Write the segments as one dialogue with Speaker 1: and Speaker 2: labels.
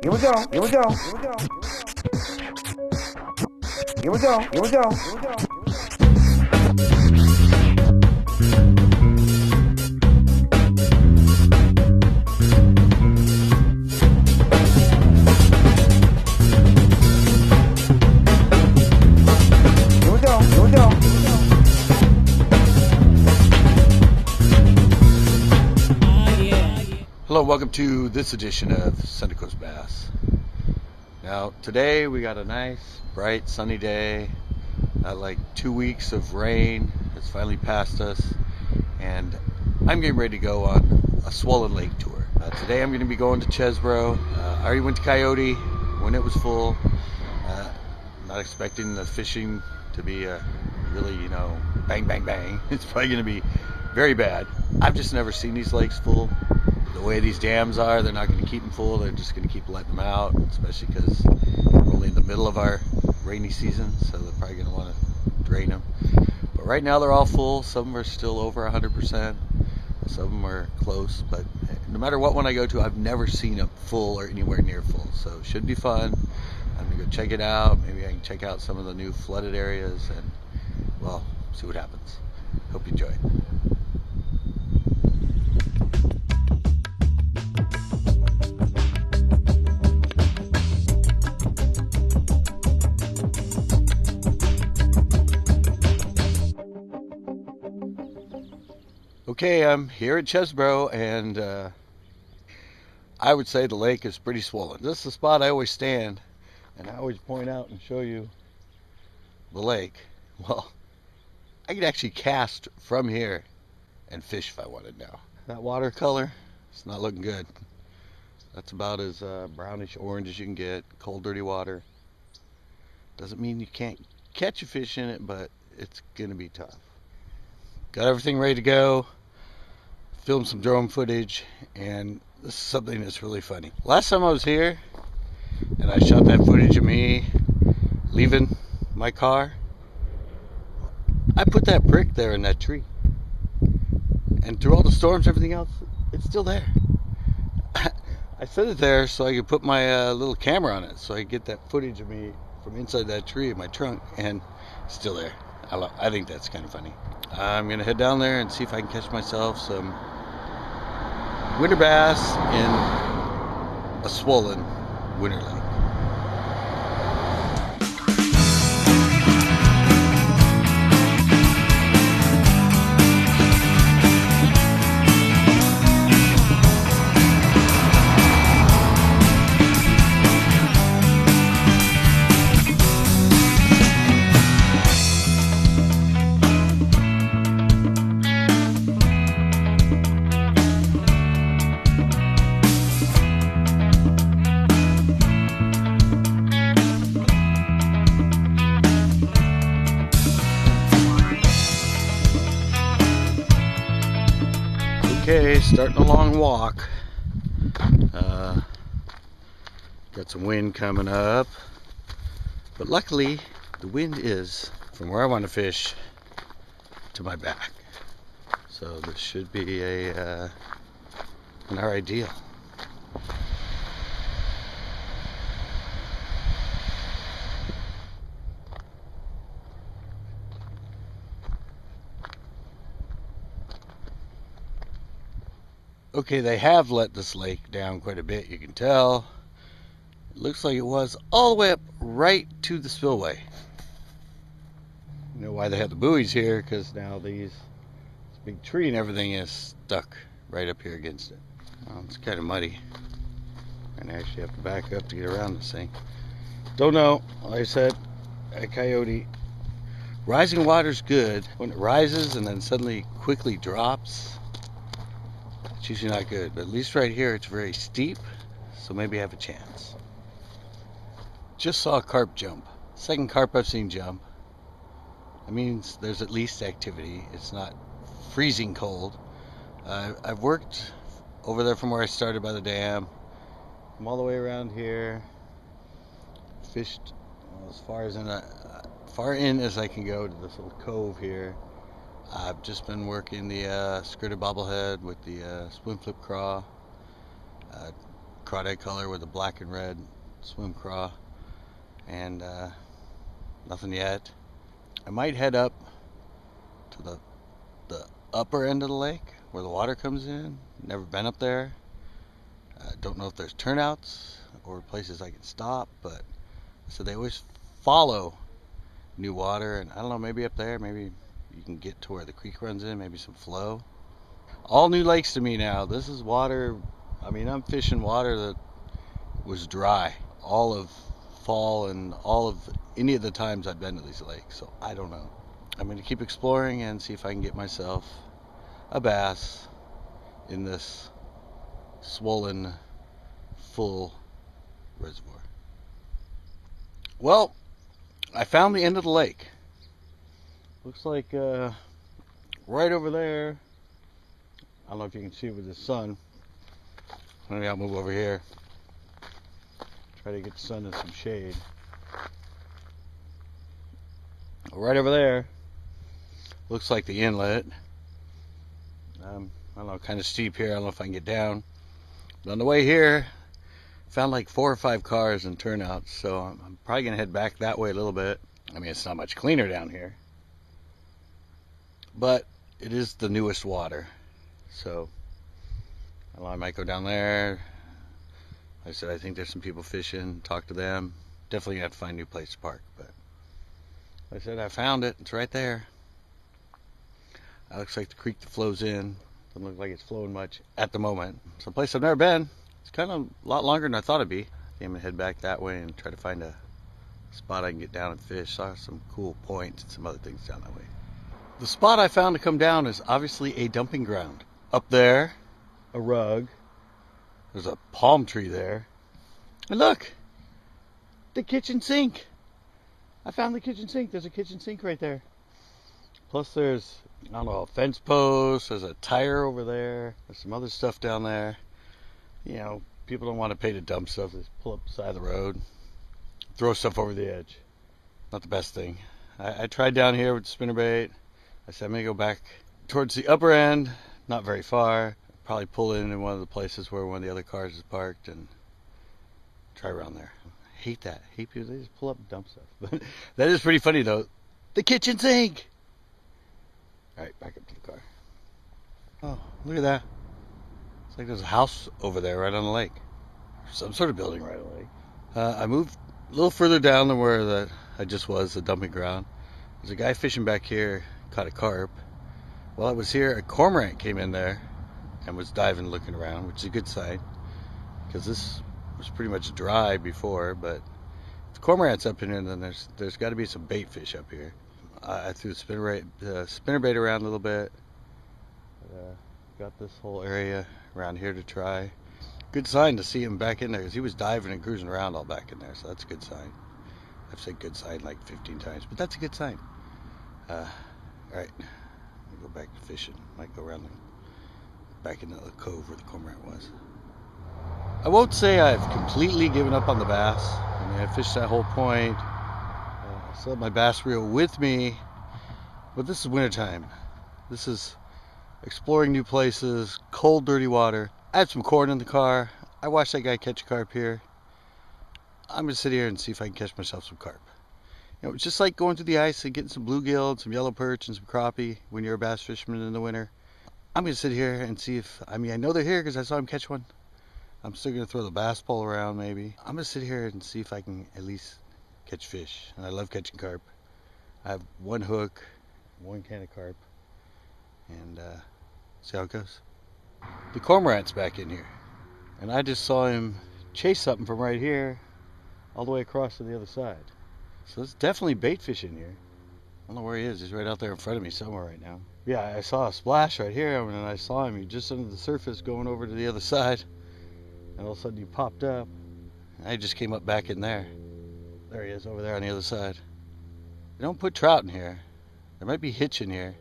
Speaker 1: Here we go. Here we go. Here we go. Here we go. Here we go. Here we go.
Speaker 2: Hello, welcome to this edition of Santa Cruz Bass. Now, today we got a nice, bright, sunny day. Like 2 weeks of rain has finally passed us, and I'm getting ready to go on a swollen lake tour. Today I'm going to be going to Chesbro. I already went to Coyote when it was full. Not expecting the fishing to be really, bang, bang, bang. It's probably going to be very bad. I've just never seen these lakes full. The way these dams are, they're not going to keep them full. They're just going to keep letting them out, especially because we're only in the middle of our rainy season, so they're probably going to want to drain them. But right now they're all full. Some of them are still over 100%. Some of them are close, but no matter what one I go to, I've never seen it full or anywhere near full. So it should be fun. I'm going to go check it out. Maybe I can check out some of the new flooded areas and, well, see what happens. Hope you enjoy it. Okay, I'm here at Chesbro, and I would say the lake is pretty swollen. This is the spot I always stand, and I always point out and show you the lake. Well, I could actually cast from here and fish if I wanted now. That watercolor, it's not looking good. That's about as brownish orange as you can get. Cold, dirty water. Doesn't mean you can't catch a fish in it, but it's going to be tough. Got everything ready to go. Filmed some drone footage, and this is something that's really funny. Last time I was here and I shot that footage of me leaving my car, I put that brick there in that tree, and through all the storms, everything else, it's still there. I set it there so I could put my little camera on it, so I could get that footage of me from inside that tree in my trunk, and it's still there. I think that's kind of funny. I'm gonna head down there and see if I can catch myself some winter bass in a swollen winter lake. Okay, starting a long walk. Got some wind coming up, but luckily the wind is from where I want to fish to my back, so this should be an alright deal. Okay, they have let this lake down quite a bit, you can tell. It looks like it was all the way up right to the spillway. You know why they have the buoys here, because now this big tree and everything is stuck right up here against it. Well, it's kind of muddy, and I actually have to back up to get around this thing. Don't know, like I said, at Coyote, rising water's good. When it rises and then suddenly quickly drops, it's usually not good, but at least right here it's very steep, so maybe I have a chance. Just saw a carp jump. Second carp I've seen jump. That means there's at least activity. It's not freezing cold. I've worked over there from where I started by the dam. I'm all the way around here. Fished as far in as I can go to this little cove here. I've just been working the skirted bobblehead with the swim flip craw. crawdad color with a black and red swim craw, and nothing yet. I might head up to the upper end of the lake where the water comes in. Never been up there. Don't know if there's turnouts or places I can stop, but so they always follow new water, and I don't know, maybe up there, maybe you can get to where the creek runs in, maybe some flow. All new lakes to me now. This is water. I mean, I'm fishing water that was dry all of fall and all of any of the times I've been to these lakes, so I don't know. I'm going to keep exploring and see if I can get myself a bass in this swollen, full reservoir. Well, I found the end of the lake. Looks like right over there. I don't know if you can see it with the sun. Maybe I'll move over here. Try to get the sun in some shade. Right over there. Looks like the inlet. I don't know, kind of steep here. I don't know if I can get down. But on the way here, found like 4 or 5 cars and turnouts, so I'm probably gonna head back that way a little bit. I mean, it's not much cleaner down here, but it is the newest water, so I don't know, I might go down there. Like I said, I think there's some people fishing. Talk to them. Definitely have to find a new place to park, but like I said, I found it. It's right there. That looks like the creek that flows in. Doesn't look like it's flowing much at the moment. It's a place I've never been. It's kind of a lot longer than I thought it'd be. I think I'm gonna head back that way and try to find a spot I can get down and fish. Saw some cool points and some other things down that way. The spot I found to come down is obviously a dumping ground. Up there, a rug. There's a palm tree there. And look, the kitchen sink. I found the kitchen sink. There's a kitchen sink right there. Plus there's, I don't know, a fence post. There's a tire over there. There's some other stuff down there. You know, people don't want to pay to dump stuff. They just pull up the side of the road, throw stuff over the edge. Not the best thing. I tried down here with the spinnerbait. I said I'm going to go back towards the upper end, not very far. Probably pull in one of the places where one of the other cars is parked and try around there. I hate that. I hate people. They just pull up and dump stuff. But that is pretty funny, though. The kitchen sink! All right, back up to the car. Oh, look at that. It's like there's a house over there right on the lake. Some sort of building right on the lake. I moved a little further down than where I just was, the dumping ground. There's a guy fishing back here, caught a carp. While I was here, a cormorant came in there and was diving, looking around, which is a good sign, because this was pretty much dry before, but if the cormorant's up in here, then there's got to be some bait fish up here. I threw the spinnerbait around a little bit. Got this whole area around here to try. Good sign to see him back in there, because he was diving and cruising around all back in there, so that's a good sign. I've said good sign like 15 times, but that's a good sign. Alright, I'll go back to fishing. Might go around back into the cove where the cormorant was. I won't say I've completely given up on the bass. I mean, I fished that whole point. I still have my bass reel with me, but this is wintertime. This is exploring new places, cold, dirty water. I had some corn in the car. I watched that guy catch a carp here. I'm gonna sit here and see if I can catch myself some carp. You know, it's just like going through the ice and getting some bluegill and some yellow perch and some crappie when you're a bass fisherman in the winter. I'm gonna sit here and see if, I mean, I know they're here because I saw him catch one. I'm still gonna throw the bass pole around maybe. I'm gonna sit here and see if I can at least catch fish. And I love catching carp. I have one hook, one can of carp, and see how it goes. The cormorant's back in here, and I just saw him chase something from right here all the way across to the other side. So it's definitely bait fish in here. I don't know where he is. He's right out there in front of me somewhere right now. Yeah, I saw a splash right here, and I saw him. He just under the surface going over to the other side, and all of a sudden he popped up. I just came up back in there. There he is over there on the other side. They don't put trout in here. There might be hitch in here.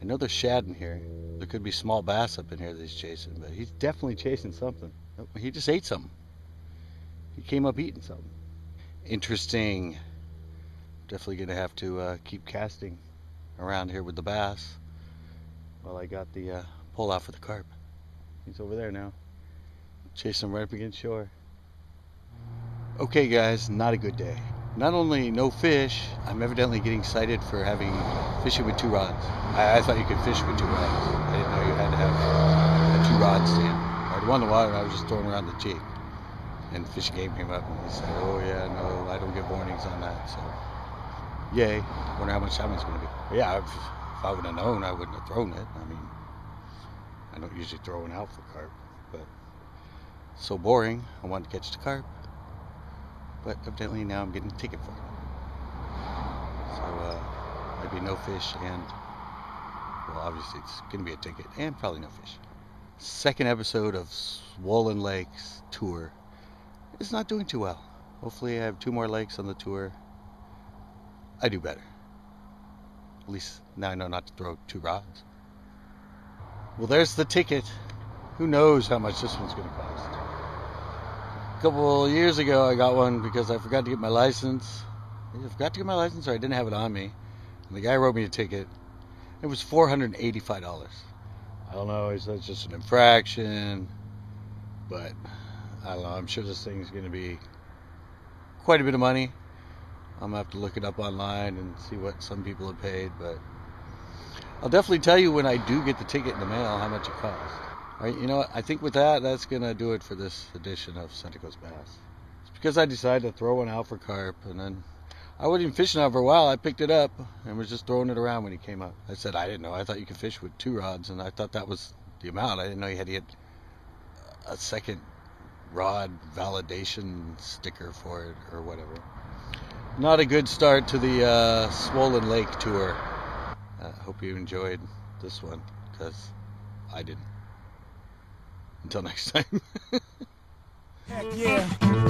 Speaker 2: I know there's shad in here. There could be small bass up in here that he's chasing, but he's definitely chasing something. Oh, he just ate something. He came up eating something. Interesting. Definitely gonna have to keep casting around here with the bass while I got the pole out for the carp. He's over there now. Chase them right up against shore. Okay guys, not a good day. Not only no fish, I'm evidently getting excited for fishing with 2 rods. I thought you could fish with 2 rods. I didn't know you had to have a 2 rod stand. I'd won the water and I was just throwing around the jig. And the fishing game came up and he said, oh yeah, no, I don't get warnings on that. So, yay. Wonder how much time it's going to be. But yeah, if I would have known, I wouldn't have thrown it. I mean, I don't usually throw one out for carp, but so boring. I wanted to catch the carp. But evidently now I'm getting a ticket for it. So maybe no fish and, well, obviously it's going to be a ticket and probably no fish. Second episode of Swollen Lakes tour. It's not doing too well. Hopefully I have 2 more lakes on the tour. I do better. At least now I know not to throw 2 rods. Well, there's the ticket. Who knows how much this one's going to cost. A couple years ago I got one because I forgot to get my license. I forgot to get my license or I didn't have it on me. And the guy wrote me a ticket. It was $485. I don't know, he said it's just an infraction. But I don't know, I'm sure this thing's going to be quite a bit of money. I'm going to have to look it up online and see what some people have paid. But I'll definitely tell you when I do get the ticket in the mail how much it costs. All right, you know what? I think with that's going to do it for this edition of Santa Cruz Bass. It's because I decided to throw one out for carp, and then I wasn't even fishing out for a while. I picked it up and was just throwing it around when he came up. I said, I didn't know. I thought you could fish with 2 rods, and I thought that was the amount. I didn't know you had to get a second rod validation sticker for it or whatever. Not a good start to the Swollen Lake tour. Hope you enjoyed this one, because I didn't. Until next time.
Speaker 3: Heck yeah.